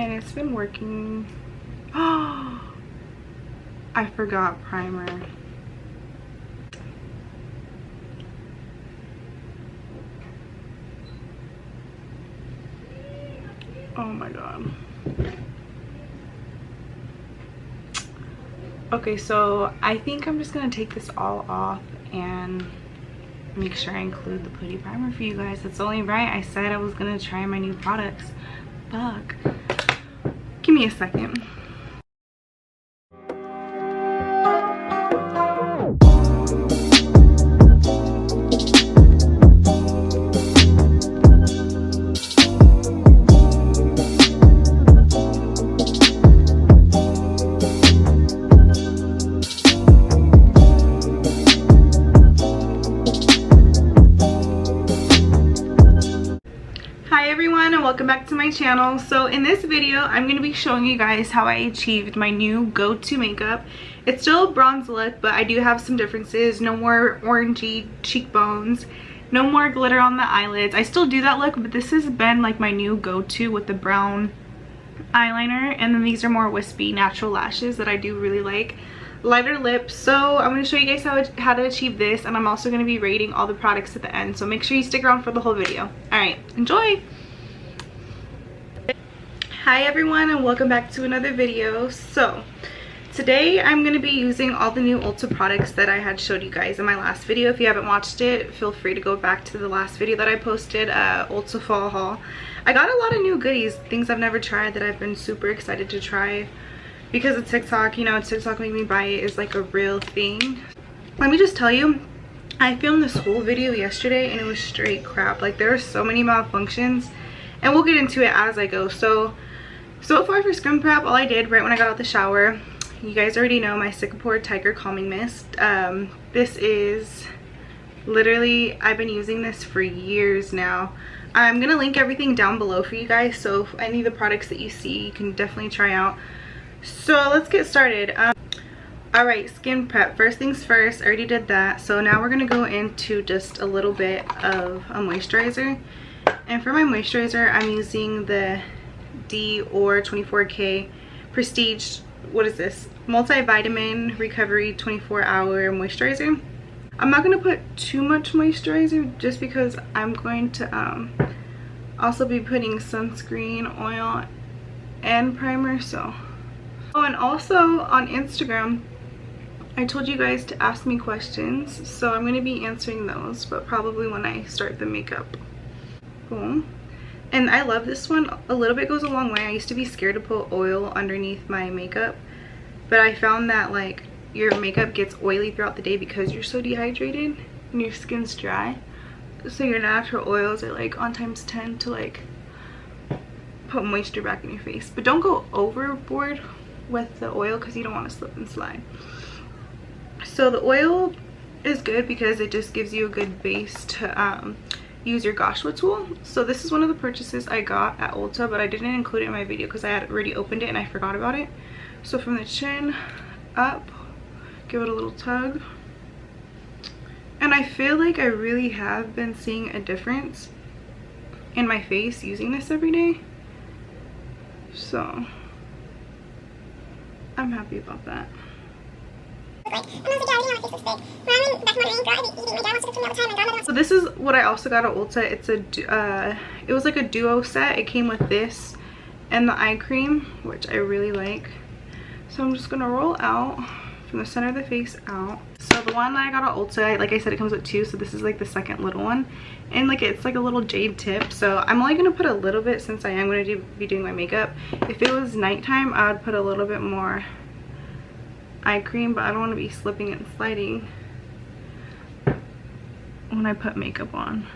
and it's been working. Oh, I forgot primer. Oh my god. Okay, so I think I'm just gonna take this all off and make sure I include the putty primer for you guys. It's only right. I said I was gonna try my new products. Fuck. Give me a second. Welcome back to my channel. So in this video I'm going to be showing you guys how I achieved my new go-to makeup. It's still a bronze look, but I do have some differences. No more orangey cheekbones, no more glitter on the eyelids. I still do that look, but this has been like my new go-to with the brown eyeliner, and then these are more wispy natural lashes that I do really like. Lighter lips. So I'm going to show you guys how to achieve this, and I'm also going to be rating all the products at the end, so make sure you stick around for the whole video. Alright, enjoy! Hi everyone, and welcome back to another video. So today I'm going to be using all the new Ulta products that I had showed you guys in my last video. If you haven't watched it, feel free to go back to the last video that I posted, Ulta fall haul. I got a lot of new goodies, things I've never tried that I've been super excited to try because of TikTok. You know, TikTok made me buy it is like a real thing. Let me just tell you, I filmed this whole video yesterday and it was straight crap. Like, there were so many malfunctions, and we'll get into it as I go. So far for skin prep, all I did right when I got out the shower, you guys already know my Singapore Tiger Calming Mist. This is literally, I've been using this for years now. I'm gonna link everything down below for you guys, so if any of the products that you see, you can definitely try out. So let's get started. Alright, skin prep. First things first, I already did that. So now we're gonna go into just a little bit of a moisturizer. And for my moisturizer, I'm using the Dior 24K Prestige, what is this, multivitamin recovery 24-hour moisturizer. I'm not going to put too much moisturizer just because I'm going to also be putting sunscreen, oil, and primer. So, oh, and also on Instagram I told you guys to ask me questions, so I'm going to be answering those, but probably when I start the makeup. Cool. And I love this one. A little bit goes a long way. I used to be scared to put oil underneath my makeup, but I found that like your makeup gets oily throughout the day because you're so dehydrated and your skin's dry. So your natural oils are like on times 10 to like put moisture back in your face. But don't go overboard with the oil because you don't want to slip and slide. So the oil is good because it just gives you a good base to use your gua sha tool. So this is one of the purchases I got at Ulta, but I didn't include it in my video because I had already opened it and I forgot about it. So from the chin up, give it a little tug, and I feel like I really have been seeing a difference in my face using this every day, so I'm happy about that. So this is what I also got at Ulta. It's it was like a duo set. It came with this and the eye cream, which I really like. So I'm just gonna roll out from the center of the face out. So the one that I got at Ulta, like I said, it comes with two, so this is like the second little one, and like it's like a little jade tip. So I'm only gonna put a little bit since I am gonna be doing my makeup. If it was nighttime, I would put a little bit more eye cream, but I don't want to be slipping and sliding when I put makeup on.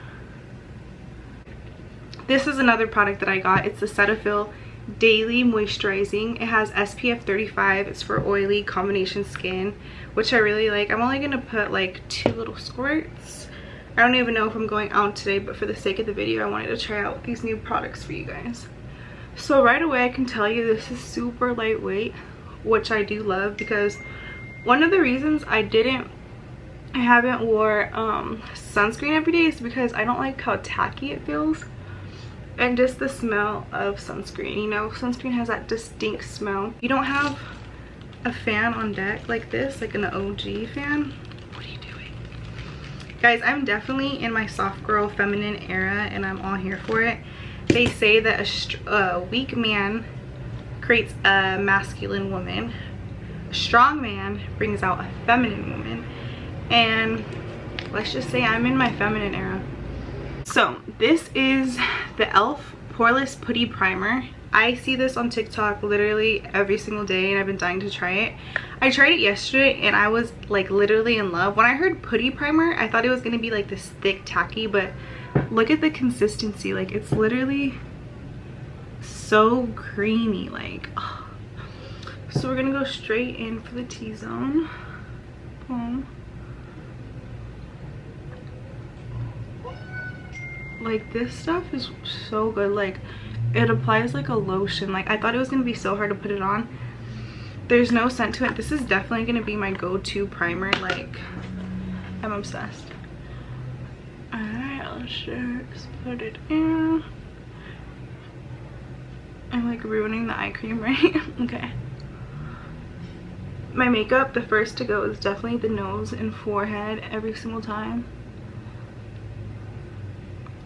This is another product that I got. It's the Cetaphil Daily Moisturizing. It has SPF 35. It's for oily combination skin, which I really like. I'm only gonna put like 2 little squirts. I don't even know if I'm going out today, but for the sake of the video I wanted to try out these new products for you guys. So right away I can tell you this is super lightweight, which I do love, because one of the reasons I haven't wore sunscreen every day is because I don't like how tacky it feels. And just the smell of sunscreen. You know, sunscreen has that distinct smell. You don't have a fan on deck like this, like an OG fan. What are you doing? Guys, I'm definitely in my soft girl feminine era and I'm all here for it. They say that a weak man creates a masculine woman. A strong man brings out a feminine woman. And let's just say I'm in my feminine era. So this is the e.l.f. Poreless Putty Primer. I see this on TikTok literally every single day and I've been dying to try it. I tried it yesterday and I was like literally in love. When I heard putty primer, I thought it was going to be like this thick tacky, but look at the consistency. Like it's literally so creamy. Like, oh. So we're going to go straight in for the T-zone. Boom. Like this stuff is so good. Like it applies like a lotion. Like I thought it was gonna be so hard to put it on. There's no scent to it. This is definitely gonna be my go-to primer. Like I'm obsessed. All right, let's just put it in. I'm like ruining the eye cream, right? Okay. My makeup, the first to go is definitely the nose and forehead every single time.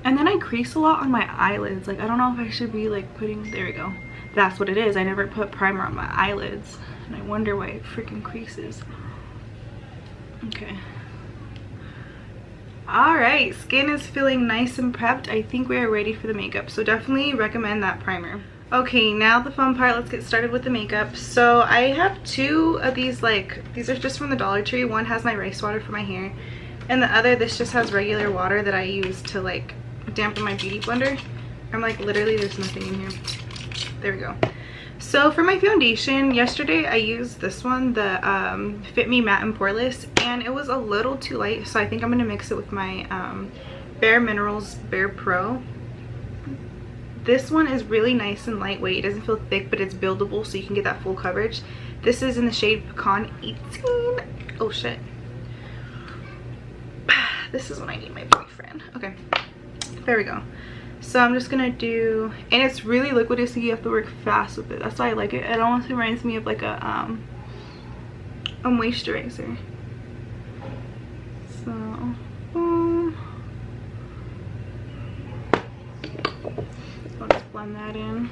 And then I crease a lot on my eyelids. Like I don't know if I should be like putting, there we go. That's what it is. I never put primer on my eyelids. And I wonder why it freaking creases. Okay. Alright, skin is feeling nice and prepped. I think we are ready for the makeup. So definitely recommend that primer. Okay, now the fun part. Let's get started with the makeup. So I have two of these, like, these are just from the Dollar Tree. One has my rice water for my hair. And the other, this just has regular water that I use to like dampen my beauty blender. I'm like literally there's nothing in here. There we go. So for my foundation, yesterday I used this one, the Fit Me Matte and Poreless, and it was a little too light, so I think I'm gonna mix it with my Bare Minerals Bare Pro. This one is really nice and lightweight. It doesn't feel thick, but it's buildable, so you can get that full coverage. This is in the shade Pecan 18. Oh shit. This is when I need my boyfriend. Okay, there we go. So I'm just gonna do, and it's really liquid, so you have to work fast with it. That's why I like it. It almost reminds me of like a moisturizer. So boom. I'll just blend that in.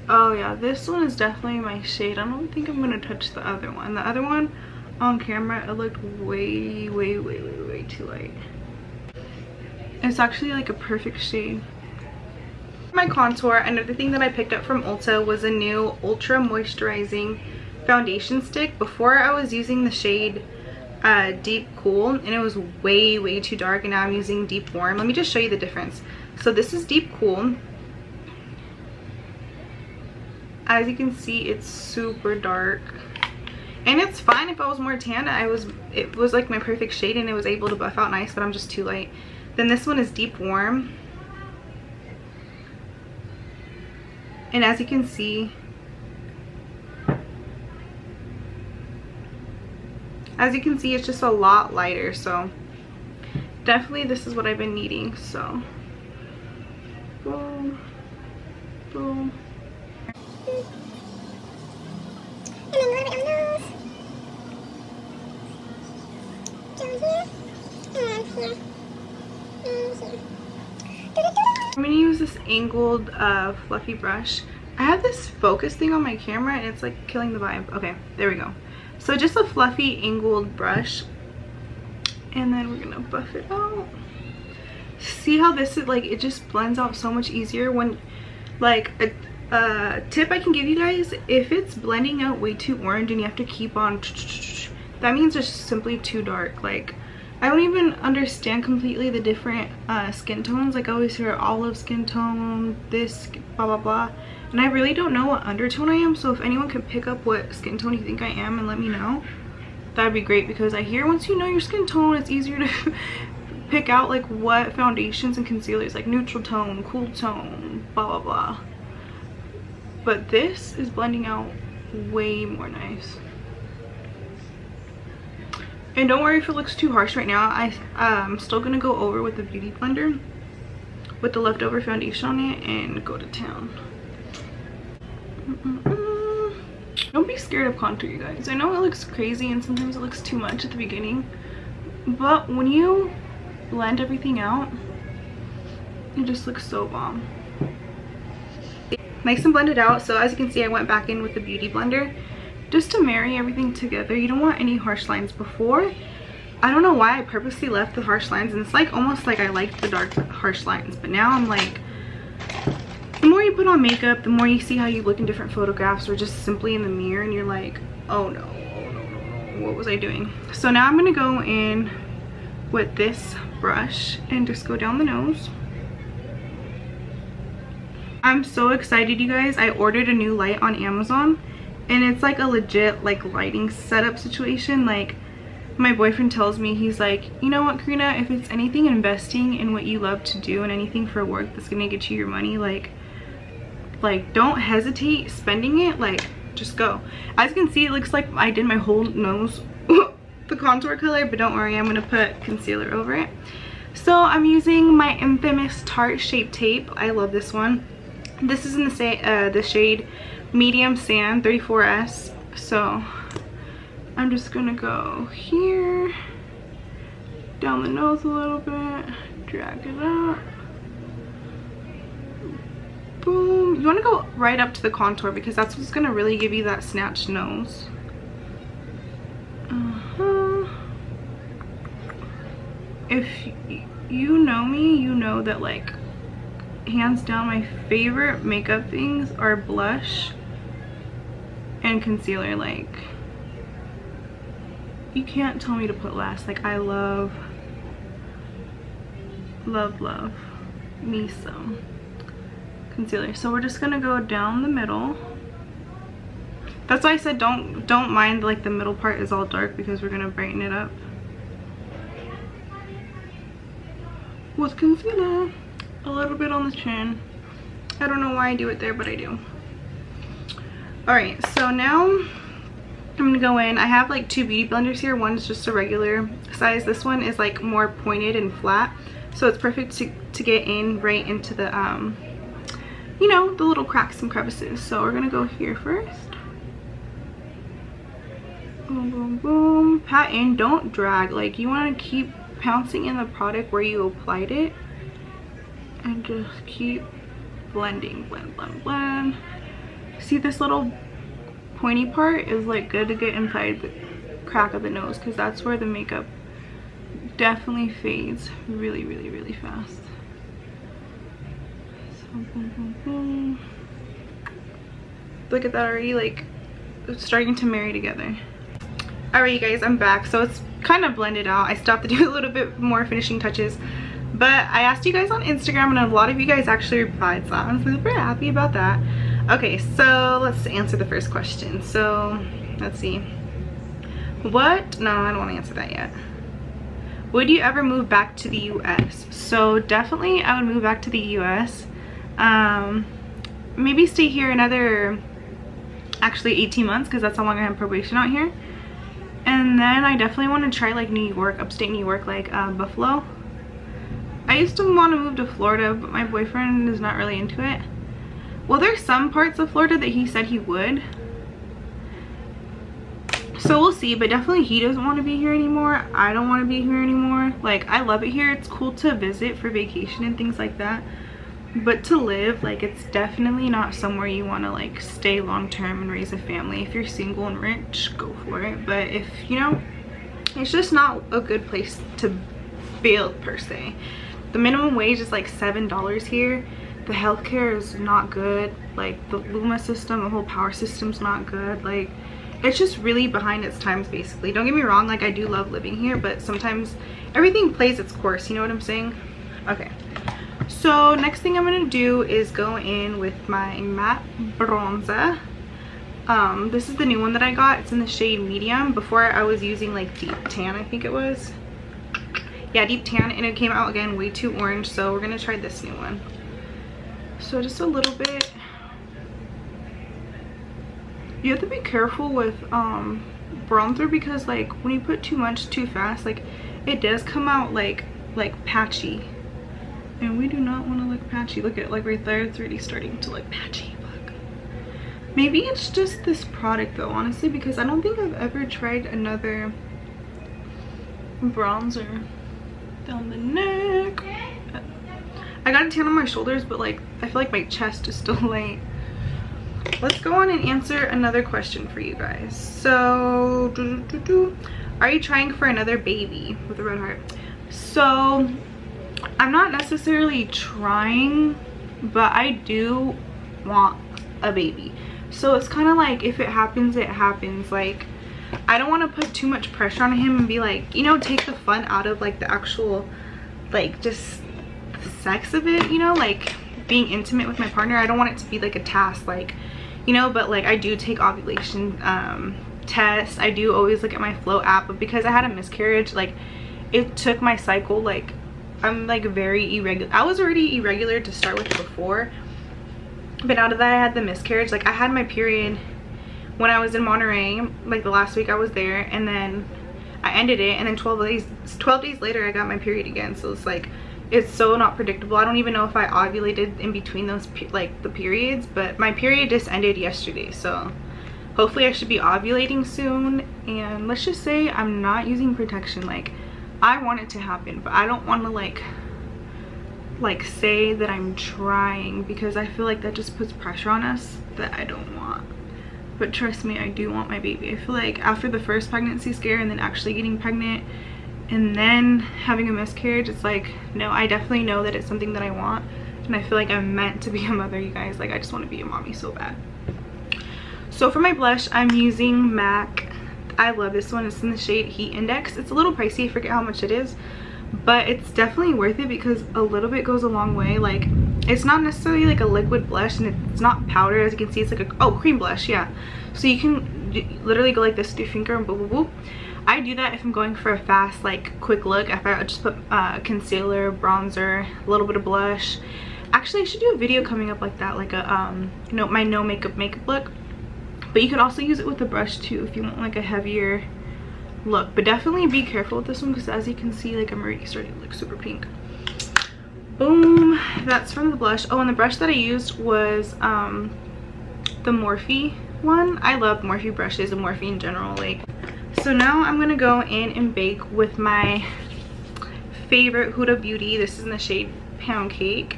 Oh yeah, this one is definitely my shade. I don't think I'm gonna touch the other one. The other one on camera, it looked way too light. It's actually like a perfect shade. My contour, another thing that I picked up from Ulta was a new ultra moisturizing foundation stick. Before I was using the shade Deep Cool and it was way too dark, and now I'm using Deep Warm. Let me just show you the difference. So this is Deep Cool. As you can see, it's super dark. And it's fine if I was more tan. It was like my perfect shade and it was able to buff out nice, but I'm just too light. Then this one is Deep Warm. And as you can see, it's just a lot lighter. So definitely this is what I've been needing. So boom, boom. I'm gonna use this angled fluffy brush. I have this focus thing on my camera and it's like killing the vibe. Okay, there we go. So just a fluffy angled brush, and then we're gonna buff it out. See how this is like, it just blends out so much easier. When like a tip I can give you guys, if it's blending out way too orange and you have to keep on, that means it's simply too dark. Like I don't even understand completely the different skin tones. Like I always hear olive skin tone, this blah blah blah, and I really don't know what undertone I am. So if anyone can pick up what skin tone you think I am and let me know, that'd be great, because I hear once you know your skin tone, it's easier to pick out like what foundations and concealers, like neutral tone, cool tone, blah blah blah. But this is blending out way more nice. And don't worry if it looks too harsh right now. I'm still gonna go over with the beauty blender with the leftover foundation on it and go to town. Don't be scared of contour, you guys. I know it looks crazy and sometimes it looks too much at the beginning, but when you blend everything out, it just looks so bomb. Nice and blended out. So as you can see, I went back in with the beauty blender just to marry everything together. You don't want any harsh lines. Before, I don't know why I purposely left the harsh lines, and it's like almost like I liked the dark harsh lines, but now I'm like, the more you put on makeup, the more you see how you look in different photographs or just simply in the mirror, and you're like, oh no, what was I doing? So now I'm gonna go in with this brush and just go down the nose. I'm so excited, you guys. I ordered a new light on Amazon, and it's like a legit like lighting setup situation. Like, my boyfriend tells me, he's like, you know what, Karina, if it's anything investing in what you love to do and anything for work that's gonna get you your money, like don't hesitate spending it. Like, just go. As you can see, it looks like I did my whole nose the contour color, but don't worry, I'm gonna put concealer over it. So I'm using my infamous Tarte Shape Tape. I love this one. This is in the shade Medium Sand 34S. So I'm just gonna go here, down the nose a little bit, drag it out. Boom. You want to go right up to the contour because that's what's gonna really give you that snatched nose. If you know me, you know that like hands down my favorite makeup things are blush and concealer. Like, you can't tell me to put less. Like, I love me some concealer. So we're just gonna go down the middle. That's why I said don't mind like the middle part is all dark, because we're gonna brighten it up with concealer. A little bit on the chin. I don't know why I do it there, but I do. Alright, so now I'm gonna go in. I have like two beauty blenders here. One's just a regular size. This one is like more pointed and flat, so it's perfect to get in right into the you know, the little cracks and crevices. So we're gonna go here first. Boom, boom, boom. Pat in, don't drag. Like, you want to keep pouncing in the product where you applied it, and just keep blending. Blend, blend, blend. See, this little pointy part is like good to get inside the crack of the nose, because that's where the makeup definitely fades really, really, really fast. So boom, boom, boom. Look at that already, like it's starting to marry together. Alright, you guys, I'm back. So it's kind of blended out. I still have to do a little bit more finishing touches, but I asked you guys on Instagram and a lot of you guys actually replied, so I'm super happy about that. Okay, so let's answer the first question. So let's see. No, I don't want to answer that yet. Would you ever move back to the US? So definitely I would move back to the US. Maybe stay here another, actually 18 months, because that's how long I have probation out here. And then I definitely want to try like New York, upstate New York, like Buffalo. I used to want to move to Florida, but my boyfriend is not really into it. Well, there's some parts of Florida that he said he would, so we'll see. But definitely he doesn't want to be here anymore. I don't want to be here anymore. Like, I love it here. It's cool to visit for vacation and things like that, but to live, like, it's definitely not somewhere you want to like stay long term and raise a family. If you're single and rich, go for it, but if, you know, it's just not a good place to build per se. The minimum wage is like $7 here. The healthcare is not good. Like, the Luma system, the whole power system's not good. Like, it's just really behind its times, basically. Don't get me wrong, like, I do love living here, but sometimes everything plays its course, you know what I'm saying? Okay, so next thing I'm gonna do is go in with my matte bronzer. This is the new one that I got. It's in the shade Medium. Before I was using like Deep Tan, I think it was. Yeah, Deep Tan, and it came out again way too orange, so we're gonna try this new one. So just a little bit. You have to be careful with bronzer, because like when you put too much too fast, like it does come out like patchy, And we do not want to look patchy. Look at it, like right there, it's already starting to look patchy. Look. Maybe it's just this product though, honestly, because I don't think I've ever tried another bronzer down the neck. I got a tan on my shoulders, but like I feel like my chest is still light. Let's go on and answer another question for you guys. So, are you trying for another baby with a red heart? So, I'm not necessarily trying, but I do want a baby. So it's kind of like, if it happens, it happens. Like, I don't want to put too much pressure on him and be like, you know, take the fun out of like the actual, like, just the sex of it, you know, like being intimate with my partner. I don't want it to be like a task, like, you know, but like I do take ovulation tests. I do always look at my Flow app, but because I had a miscarriage, like it took my cycle, like I'm like very irregular. I was already irregular to start with before, but now that I had the miscarriage, like I had my period when I was in Monterey, like the last week I was there, and then I ended it, and then 12 days later I got my period again. So it's like, it's so not predictable. I don't even know if I ovulated in between those like the periods, but my period just ended yesterday, so hopefully I should be ovulating soon. And let's just say I'm not using protection. Like, I want it to happen, but I don't want to like say that I'm trying, because I feel like that just puts pressure on us that I don't want. But trust me, I do want my baby. I feel like after the first pregnancy scare and then actually getting pregnant and then having a miscarriage, it's like, no, I definitely know that it's something that I want, and I feel like I'm meant to be a mother, you guys. Like, I just want to be a mommy so bad. So for my blush, I'm using MAC. I love this one. It's in the shade Heat Index. It's a little pricey, I forget how much it is, but it's definitely worth it because a little bit goes a long way. Like, it's not necessarily like a liquid blush, and it's not powder. As you can see, it's like a cream blush, yeah. So you can literally go like this with your finger and boop boop boop. I do that if I'm going for a fast, like, quick look. If I just put concealer, bronzer, a little bit of blush. Actually, I should do a video coming up like that, like a my no makeup look. But you could also use it with a brush too if you want like a heavier look. But definitely be careful with this one, because as you can see, like, I'm already starting to look super pink. Boom, that's from the blush. Oh, and the brush that I used was the Morphe one. I love Morphe brushes and Morphe in general. Like, so now I'm gonna go in and bake with my favorite Huda Beauty. This is in the shade Pound Cake.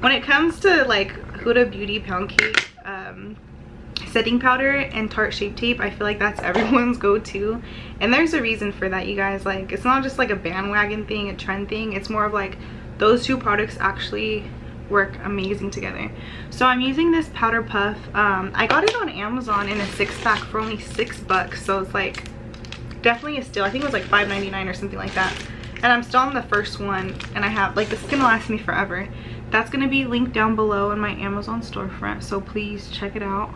When it comes to like Huda Beauty Pound Cake setting powder and Tarte Shape Tape, I feel like that's everyone's go-to, and there's a reason for that, you guys. Like, it's not just like a bandwagon thing, a trend thing. It's more of like those two products actually work amazing together. So I'm using this powder puff. I got it on Amazon in a 6-pack for only $6, so it's like definitely a steal. I think it was like $5.99 or something like that, and I'm still on the first one, and I have, like, this is gonna last me forever. That's gonna be linked down below in my Amazon storefront, so please check it out.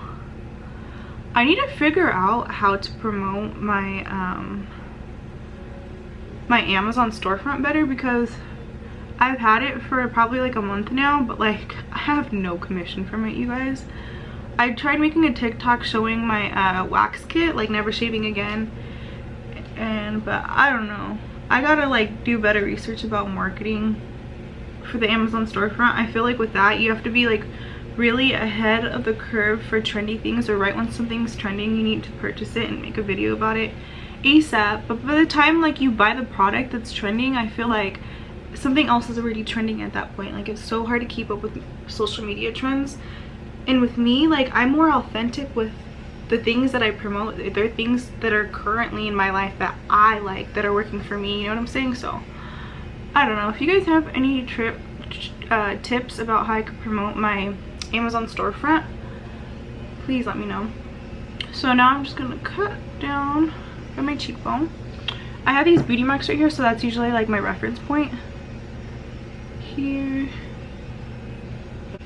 I need to figure out how to promote my my Amazon storefront better, because I've had it for probably like a month now, but like I have no commission from it, you guys. I tried making a TikTok showing my wax kit, like Never Shaving Again, but I don't know. I gotta like do better research about marketing for the Amazon storefront. I feel like with that you have to be like really ahead of the curve for trendy things, or right when something's trending you need to purchase it and make a video about it ASAP. But by the time like you buy the product that's trending, I feel like something else is already trending at that point. Like, it's so hard to keep up with social media trends. And with me, like, I'm more authentic with the things that I promote. They're things that are currently in my life that I like, that are working for me, you know what I'm saying? So I don't know, if you guys have any tips about how I could promote my Amazon storefront, please let me know. So now I'm just gonna cut down at my cheekbone. I have these beauty marks right here, so that's usually like my reference point here.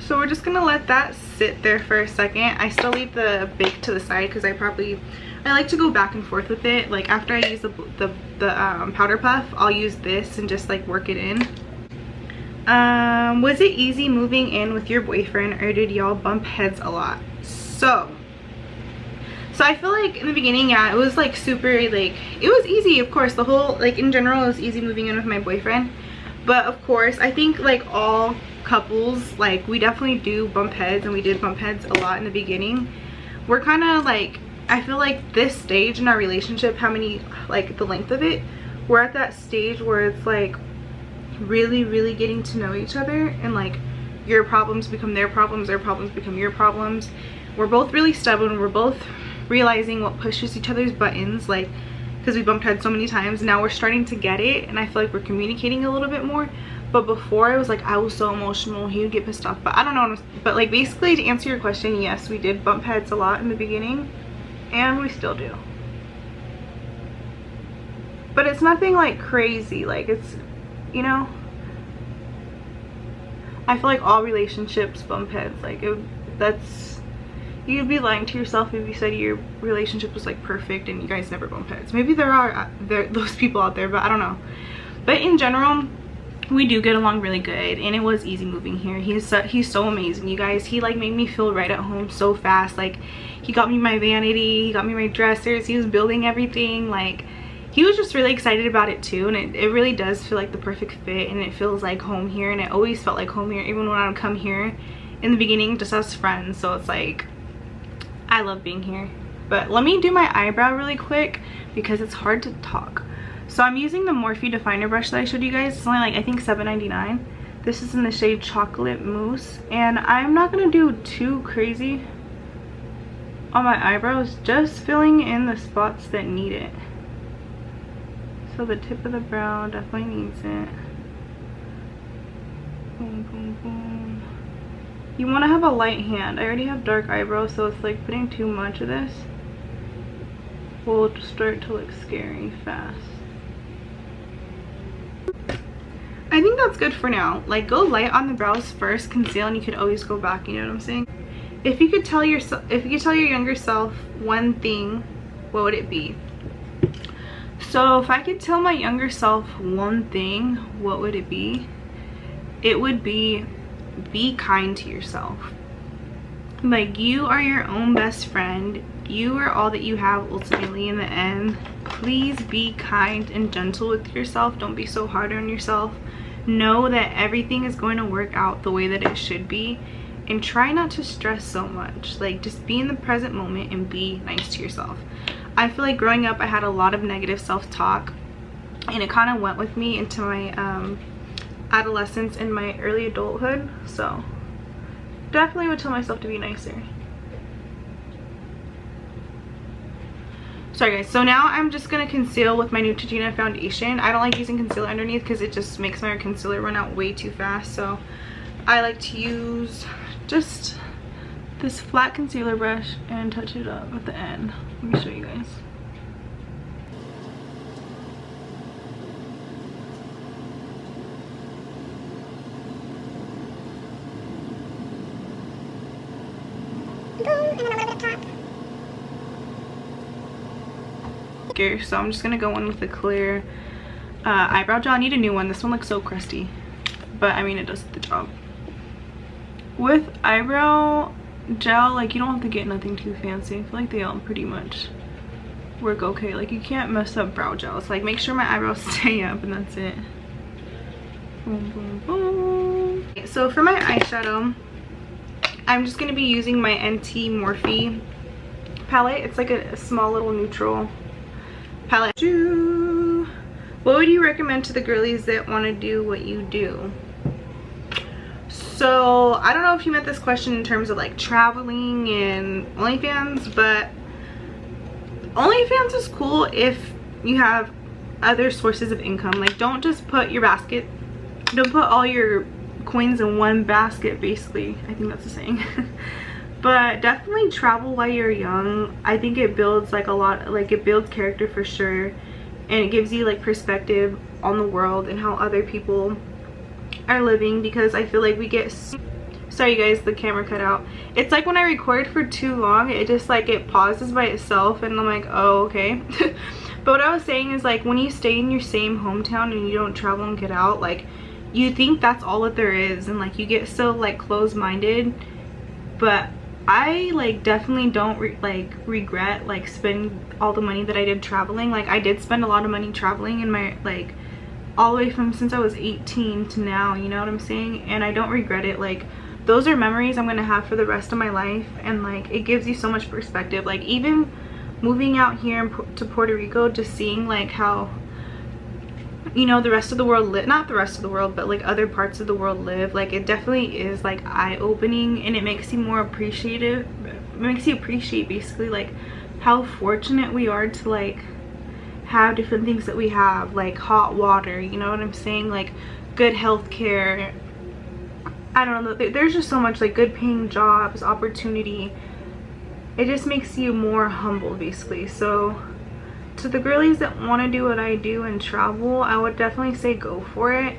So we're just gonna let that sit there for a second. I still leave the bake to the side because I like to go back and forth with it. Like, after I use the powder puff, I'll use this and just like work it in. Was it easy moving in with your boyfriend, or did y'all bump heads a lot? So I feel like in the beginning, yeah, it was like super, like, it was easy, of course. The whole, like, in general, it was easy moving in with my boyfriend. But of course, I think like all couples, like we definitely do bump heads, and we did bump heads a lot in the beginning. We're kind of like, I feel like this stage in our relationship, how many, like the length of it, we're at that stage where it's like really getting to know each other, and like your problems become their problems become your problems. We're both really stubborn. We're both realizing what pushes each other's buttons, like because we bumped heads so many times. Now we're starting to get it, and I feel like we're communicating a little bit more. But before, I was like, I was so emotional, he would get pissed off. But I don't know. But like, basically, to answer your question, yes, we did bump heads a lot in the beginning, and we still do. But it's nothing like crazy. Like, it's, you know, I feel like all relationships bump heads. Like, that's, you'd be lying to yourself if you said your relationship was like perfect and you guys never bump heads. Maybe there are those people out there, but I don't know. But in general, we do get along really good, and it was easy moving here. He's so amazing, you guys. He like made me feel right at home so fast. Like, he got me my vanity, he got me my dressers, he was building everything. Like, he was just really excited about it too, and it really does feel like the perfect fit, and it feels like home here, and it always felt like home here, even when I would come here in the beginning just as friends. So it's like, I love being here. But let me do my eyebrow really quick because it's hard to talk. So I'm using the Morphe definer brush that I showed you guys. It's only like, I think $7.99. This is in the shade Chocolate Mousse, and I'm not gonna do too crazy on my eyebrows, just filling in the spots that need it. So the tip of the brow definitely needs it. Boom, boom, boom. You want to have a light hand. I already have dark eyebrows, so it's like putting too much of this will start to look scary fast. I think that's good for now. Like, go light on the brows first, conceal, and you could always go back, you know what I'm saying? If you could tell your younger self one thing, what would it be? So if I could tell my younger self one thing, what would it be? It would be kind to yourself. Like, you are your own best friend. You are all that you have ultimately in the end. Please be kind and gentle with yourself. Don't be so hard on yourself. Know that everything is going to work out the way that it should be, and try not to stress so much. Like, just be in the present moment and be nice to yourself. I feel like growing up I had a lot of negative self-talk, and it kind of went with me into my adolescence and my early adulthood. So definitely would tell myself to be nicer. Sorry guys, so now I'm just gonna conceal with my Neutrogena foundation. I don't like using concealer underneath because it just makes my concealer run out way too fast. So I like to use just this flat concealer brush and touch it up at the end. Let me show you guys. Boom, and then a little bit of top. So I'm just gonna go in with the clear eyebrow gel. I need a new one. This one looks so crusty, but I mean, it does the job. With eyebrow gel, like, you don't have to get nothing too fancy. I feel like they all pretty much work okay. Like, you can't mess up brow gels. Like, make sure my eyebrows stay up, and that's it. Boom, boom, boom. Okay, so for my eyeshadow, I'm just gonna be using my NT Morphe palette. It's like a small little neutral palette. What would you recommend to the girlies that want to do what you do? So I don't know if you meant this question in terms of like traveling and OnlyFans, but OnlyFans is cool if you have other sources of income. Like, don't just put don't put all your coins in one basket, basically. I think that's the saying. But definitely travel while you're young. I think it builds like a lot, like it builds character for sure, and it gives you like perspective on the world and how other people are living. Because I feel like we get, sorry you guys, the camera cut out. It's like when I record for too long, it just like, it pauses by itself, and I'm like, oh, okay. But what I was saying is, like, when you stay in your same hometown and you don't travel and get out, like, you think that's all that there is, and like you get so like closed-minded. But I like definitely don't regret like spending all the money that I did traveling. Like, I did spend a lot of money traveling in my like all the way from since I was 18 to now, you know what I'm saying? And I don't regret it. Like, those are memories I'm gonna have for the rest of my life, and like it gives you so much perspective. Like, even moving out here to Puerto Rico, just seeing like how, you know, the rest of the world not the rest of the world, but like other parts of the world live, like it definitely is like eye-opening, and it makes you more appreciative. It makes you appreciate basically like how fortunate we are to like have different things that we have, like hot water, you know what I'm saying, like good health care. I don't know, there's just so much, like good paying jobs, opportunity. It just makes you more humble basically. So to the girlies that want to do what I do and travel, I would definitely say go for it.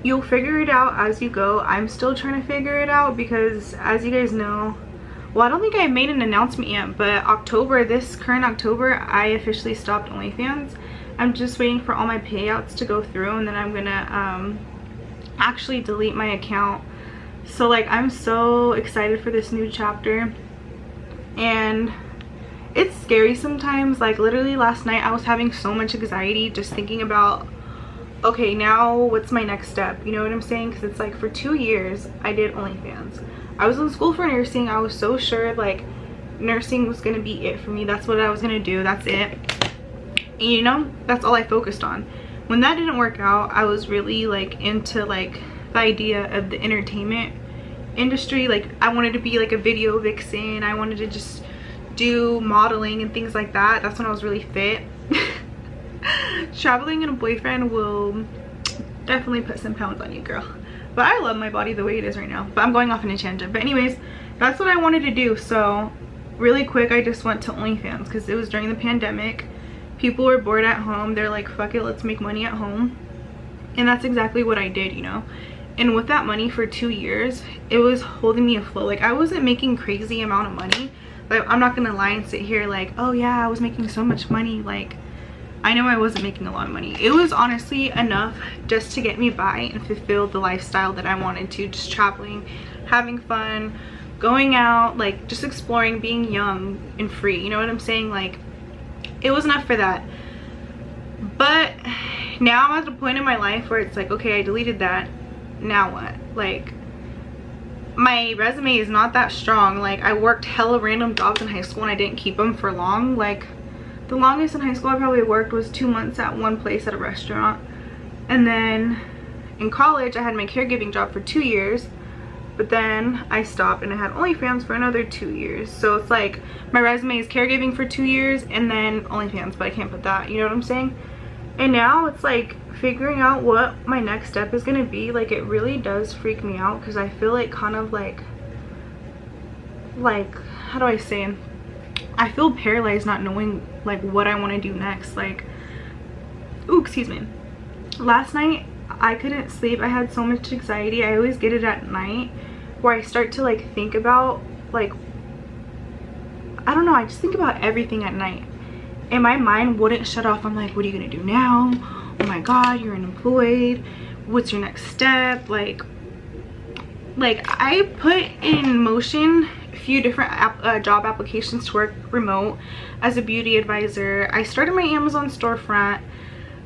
You'll figure it out as you go. I'm still trying to figure it out because, as you guys know, well, I don't think I made an announcement yet, but this current October, I officially stopped OnlyFans. I'm just waiting for all my payouts to go through, and then I'm gonna actually delete my account. So like, I'm so excited for this new chapter, and it's scary sometimes. Like, literally last night I was having so much anxiety just thinking about, okay, now what's my next step, you know what I'm saying? Because it's like, for 2 years I did OnlyFans. I was in school for nursing. I was so sure like nursing was gonna be it for me. That's what I was gonna do, that's it, and, you know, that's all I focused on. When that didn't work out, I was really like into like the idea of the entertainment industry. Like, I wanted to be like a video vixen. I wanted to just do modeling and things like that. That's when I was really fit. Traveling and a boyfriend will definitely put some pounds on you, girl. But I love my body the way it is right now. But I'm going off on a tangent. But anyways, that's what I wanted to do. So really quick, I just went to OnlyFans because it was during the pandemic. People were bored at home. They're like, fuck it, let's make money at home. And that's exactly what I did, you know. And with that money for 2 years, it was holding me afloat. Like, I wasn't making crazy amount of money. Like, I'm not gonna lie and sit here like, oh yeah, I was making so much money. Like, I know I wasn't making a lot of money. It was honestly enough just to get me by and fulfill the lifestyle that I wanted to. Just traveling, having fun, going out, like just exploring, being young and free, you know what I'm saying? Like, it was enough for that. But now I'm at a point in my life where it's like, okay, I deleted that, now what? Like, my resume is not that strong. Like, I worked hella random jobs in high school and I didn't keep them for long. Like, the longest in high school I probably worked was 2 months at one place at a restaurant. And then in college I had my caregiving job for 2 years, but then I stopped and I had OnlyFans for another 2 years. So it's like, my resume is caregiving for 2 years and then OnlyFans, but I can't put that, you know what I'm saying? And now it's like figuring out what my next step is gonna be. Like, it really does freak me out because I feel like kind of like how do I say, I feel paralyzed not knowing like what I want to do next. Like, ooh, excuse me, last night I couldn't sleep. I had so much anxiety. I always get it at night where I start to like think about, like, I don't know, I just think about everything at night and my mind wouldn't shut off. I'm like, what are you gonna do now? Oh my god, you're unemployed, what's your next step? Like I put in motion a few different job applications to work remote as a beauty advisor. I started my Amazon storefront.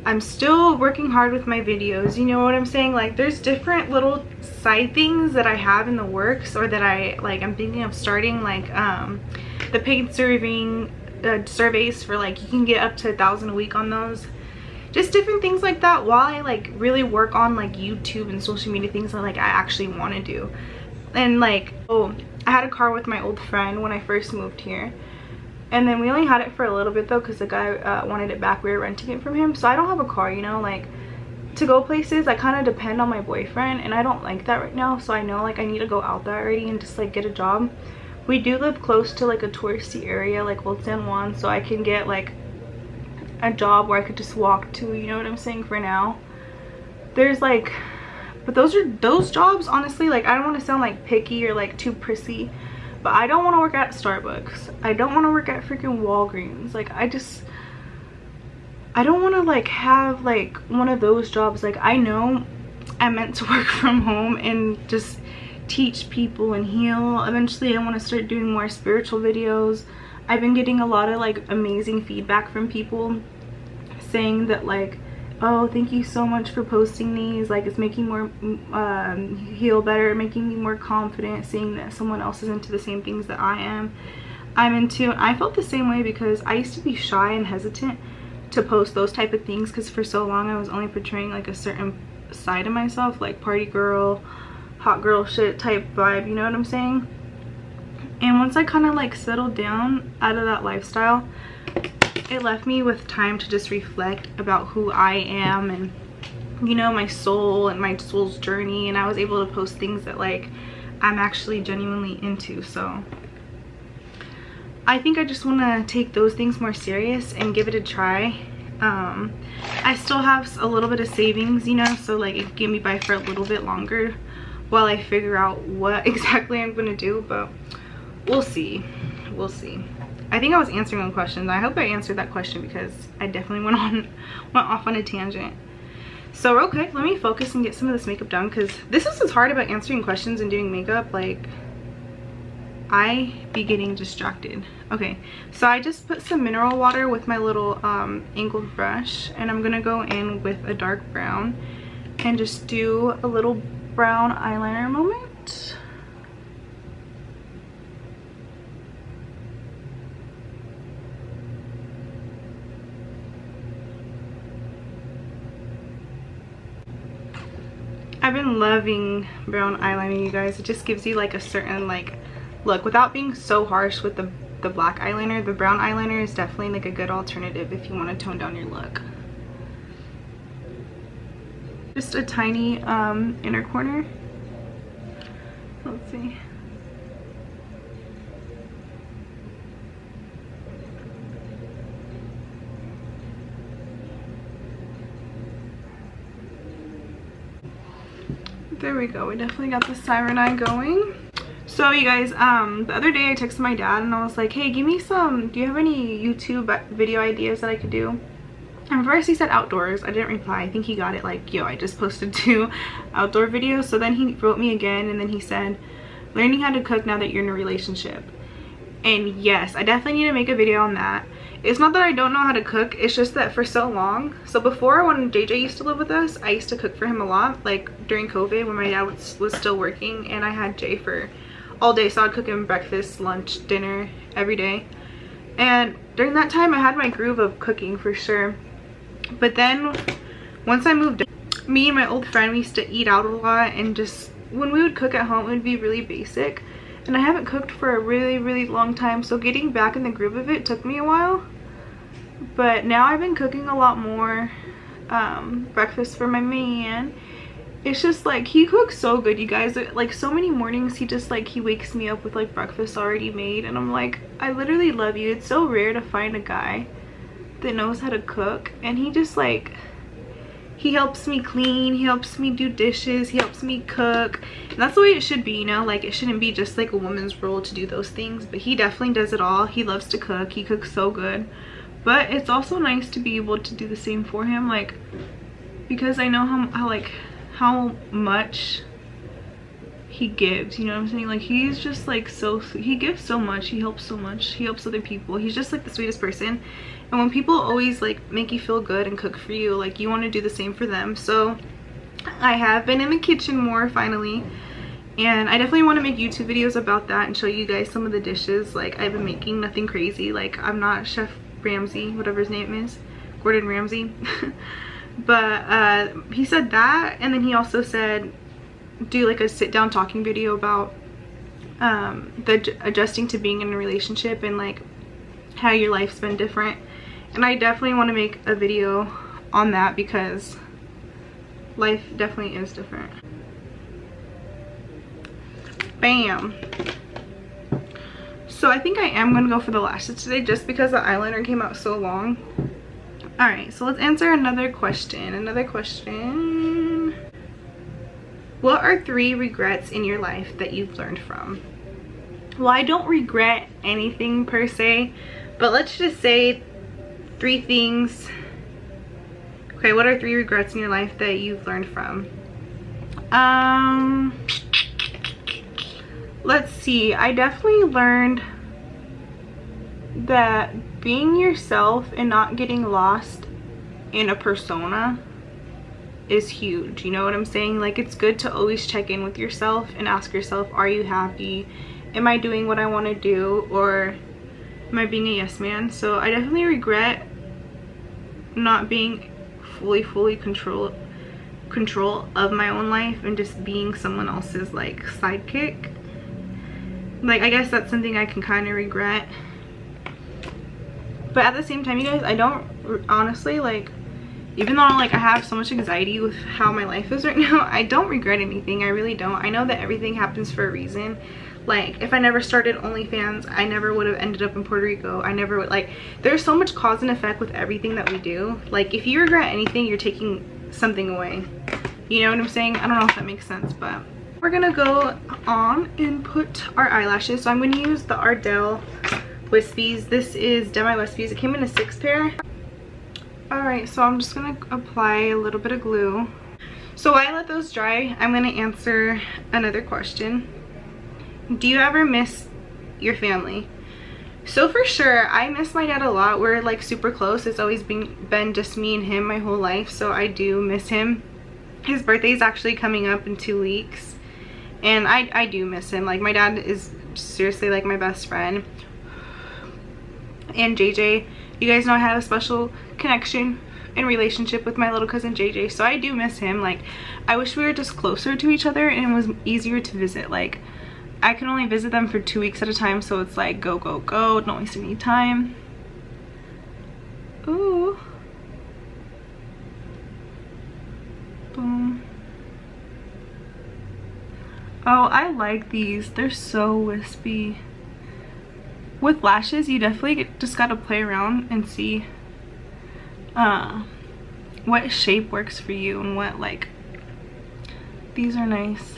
I'm still working hard with my videos, you know what I'm saying? Like, there's different little side things that I have in the works, or that I'm thinking of starting, like the paid surveys for, like, you can get up to 1,000 a week on those. Just different things like that while I like really work on like YouTube and social media things that like I actually want to do. And like, oh, I had a car with my old friend when I first moved here, and then we only had it for a little bit though because the guy wanted it back. We were renting it from him. So I don't have a car, you know, like to go places I kind of depend on my boyfriend, and I don't like that right now. So I know like I need to go out there already and just like get a job. We do live close to like a touristy area like Old San Juan, so I can get like a job where I could just walk to, you know what I'm saying, for now. There's like, but those jobs, honestly, like, I don't want to sound like picky or like too prissy, but I don't want to work at Starbucks. I don't want to work at freaking Walgreens. Like, I don't want to like have like one of those jobs. Like, I know I'm meant to work from home and just teach people and heal. Eventually I want to start doing more spiritual videos. I've been getting a lot of like amazing feedback from people saying that like, oh, thank you so much for posting these, like it's making more heal better, making me more confident, seeing that someone else is into the same things that I'm into. And I felt the same way because I used to be shy and hesitant to post those type of things because for so long I was only portraying like a certain side of myself, like party girl, hot girl shit type vibe, you know what I'm saying? And once I kind of like settled down out of that lifestyle, it left me with time to just reflect about who I am and, you know, my soul and my soul's journey. And I was able to post things that like I'm actually genuinely into. So I think I just want to take those things more serious and give it a try. I still have a little bit of savings, you know, so like it can get me by for a little bit longer while I figure out what exactly I'm going to do, but we'll see. We'll see. I think I was answering one question. I hope I answered that question because I definitely went off on a tangent. So okay, let me focus and get some of this makeup done because this is what's hard about answering questions and doing makeup. Like, I be getting distracted. Okay, so I just put some mineral water with my little angled brush, and I'm gonna go in with a dark brown and just do a little brown eyeliner moment. I've been loving brown eyeliner, you guys. It just gives you like a certain like look without being so harsh with the black eyeliner. The brown eyeliner is definitely like a good alternative if you want to tone down your look. Just a tiny inner corner. Let's see. There we go. We definitely got the siren eye going. So you guys, the other day I texted my dad and I was like, hey, give me some, do you have any YouTube video ideas that I could do? And first he said outdoors. I didn't reply. I think he got it like, yo, I just posted 2 outdoor videos. So then he wrote me again and then he said, learning how to cook now that you're in a relationship. And yes, I definitely need to make a video on that. It's not that I don't know how to cook, it's just that for so long, so before when JJ used to live with us, I used to cook for him a lot, like during COVID when my dad was still working and I had Jay for all day, so I'd cook him breakfast, lunch, dinner every day. And during that time I had my groove of cooking for sure. But then once I moved in, me and my old friend, we used to eat out a lot, and just when we would cook at home it would be really basic. And I haven't cooked for a really long time, so getting back in the groove of it took me a while. But now I've been cooking a lot more breakfast for my man. It's just like, he cooks so good, you guys. Like so many mornings he just like, he wakes me up with like breakfast already made, and I'm like, I literally love you. It's so rare to find a guy that knows how to cook, and he just like, he helps me clean, he helps me do dishes, he helps me cook. And that's the way it should be, you know? Like, it shouldn't be just like a woman's role to do those things, but he definitely does it all. He loves to cook, he cooks so good. But it's also nice to be able to do the same for him, like, because I know how much he gives, you know what I'm saying? Like, he's just like so sweet. He gives so much, he helps so much, he helps other people. He's just like the sweetest person. And when people always like make you feel good and cook for you, like you want to do the same for them. So I have been in the kitchen more finally, and I definitely want to make YouTube videos about that and show you guys some of the dishes like I've been making. Nothing crazy, like I'm not Chef Ramsay, whatever his name is, Gordon Ramsay. But he said that, and then he also said do like a sit down talking video about the adjusting to being in a relationship and like how your life's been different. And I definitely want to make a video on that because life definitely is different. Bam. So I think I am going to go for the lashes today just because the eyeliner came out so long. Alright, so let's answer another question. What are 3 regrets in your life that you've learned from? Well, I don't regret anything per se, but let's just say 3 things. Okay, what are 3 regrets in your life that you've learned from? Let's see. I definitely learned that being yourself and not getting lost in a persona is huge. You know what I'm saying? Like, it's good to always check in with yourself and ask yourself, are you happy? Am I doing what I want to do, or am I being a yes man? So I definitely regret not being fully control of my own life and just being someone else's like sidekick. Like, I guess that's something I can kind of regret, but at the same time, you guys, I don't honestly, like, even though like I have so much anxiety with how my life is right now, I don't regret anything. I really don't. I know that everything happens for a reason. Like, if I never started OnlyFans, I never would have ended up in Puerto Rico. I never would, like, there's so much cause and effect with everything that we do. Like, if you regret anything, you're taking something away. You know what I'm saying? I don't know if that makes sense, but we're gonna go on and put our eyelashes. So I'm gonna use the Ardell Wispies. This is Demi Wispies. It came in a 6 pair. Alright, so I'm just gonna apply a little bit of glue. So while I let those dry, I'm gonna answer another question. Do you ever miss your family? So for sure, I miss my dad a lot. We're like super close. It's always been just me and him my whole life, so I do miss him. His birthday is actually coming up in 2 weeks, and I do miss him. Like, my dad is seriously like my best friend. And JJ, you guys know I have a special connection and relationship with my little cousin JJ, so I do miss him. Like, I wish we were just closer to each other and it was easier to visit. Like, I can only visit them for 2 weeks at a time, so it's like go, don't waste any time. Ooh. Boom. Oh, I like these. They're so wispy. With lashes, you definitely just gotta play around and see what shape works for you and what, like, these are nice.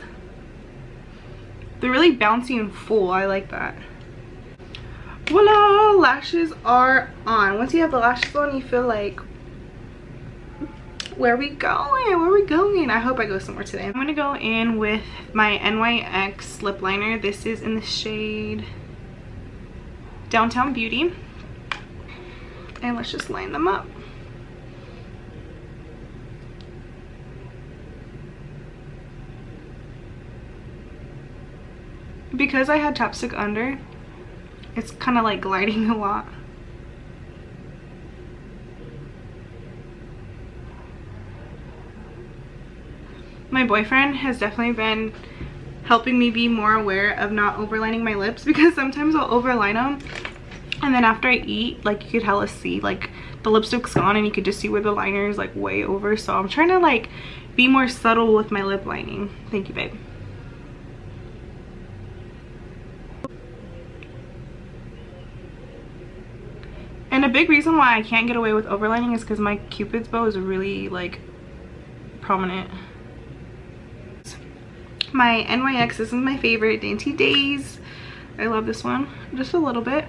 They're really bouncy and full. I like that. Voila! Lashes are on. Once you have the lashes on, you feel like, where are we going? Where are we going? I hope I go somewhere today. I'm gonna go in with my NYX lip liner. This is in the shade Downtown Beauty. And let's just line them up. Because I had chapstick under, it's kind of like gliding a lot. My boyfriend has definitely been helping me be more aware of not overlining my lips, because sometimes I'll overline them and then after I eat, like, you could hella see, like, the lipstick's gone and you could just see where the liner is like way over. So I'm trying to like be more subtle with my lip lining. Thank you, babe. And a big reason why I can't get away with overlining is because my Cupid's bow is really like prominent. My NYX, this is my favorite, Dainty Days. I love this one. Just a little bit.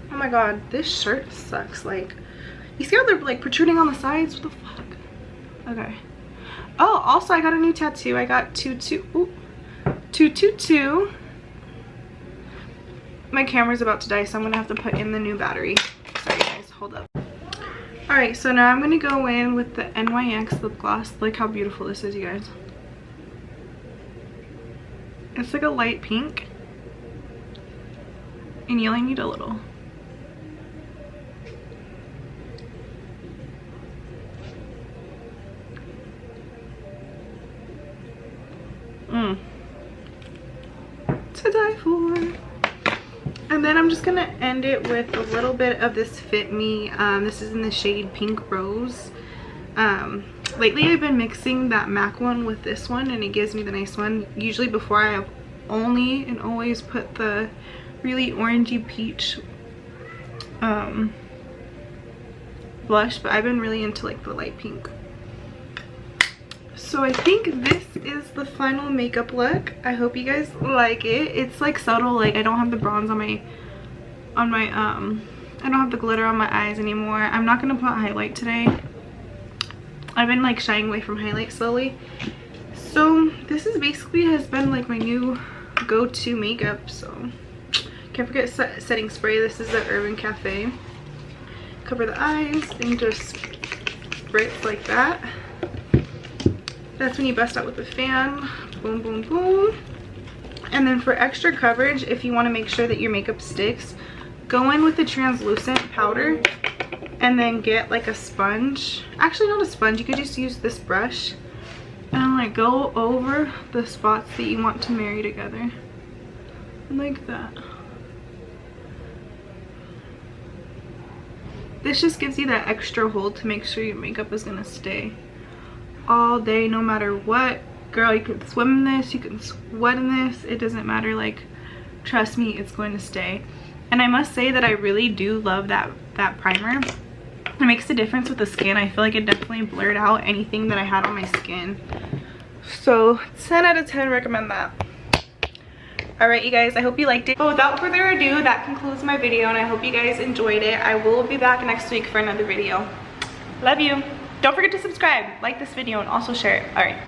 Oh my god, this shirt sucks. Like, you see how they're like protruding on the sides? What the fuck? Okay. Oh, also I got a new tattoo. I got 222. My camera's about to die, so I'm gonna have to put in the new battery. Sorry guys, hold up. Alright, so now I'm gonna go in with the NYX lip gloss. Look how beautiful this is, you guys. It's like a light pink. And you only need a little. To die for. And then I'm just gonna end it with a little bit of this Fit Me. This is in the shade Pink Rose. Lately I've been mixing that MAC one with this one, and it gives me the nice one. Usually before I have only and always put the really orangey peach blush, but I've been really into like the light pink. So I think this is the final makeup look. I hope you guys like it. It's like subtle, like I don't have the bronze on my I don't have the glitter on my eyes anymore. I'm not gonna put highlight today. I've been like shying away from highlight slowly. So this is basically has been like my new go-to makeup. So can't forget setting spray. This is the Urban Cafe. Cover the eyes and just spritz like that. That's when you bust out with the fan. Boom, boom, boom. And then for extra coverage, if you want to make sure that your makeup sticks, go in with the translucent powder and then get like a sponge. Actually, not a sponge. You could just use this brush and like go over the spots that you want to marry together. Like that. This just gives you that extra hold to make sure your makeup is going to stay all day, no matter what. Girl, you can swim in this, you can sweat in this, it doesn't matter. Like, trust me, it's going to stay. And I must say that I really do love that primer. It makes a difference with the skin. I feel like it definitely blurred out anything that I had on my skin. So 10 out of 10 recommend that. All right, you guys, I hope you liked it. But without further ado, that concludes my video, and I hope you guys enjoyed it. I will be back next week for another video. Love you. Don't forget to subscribe, like this video, and also share it. All right.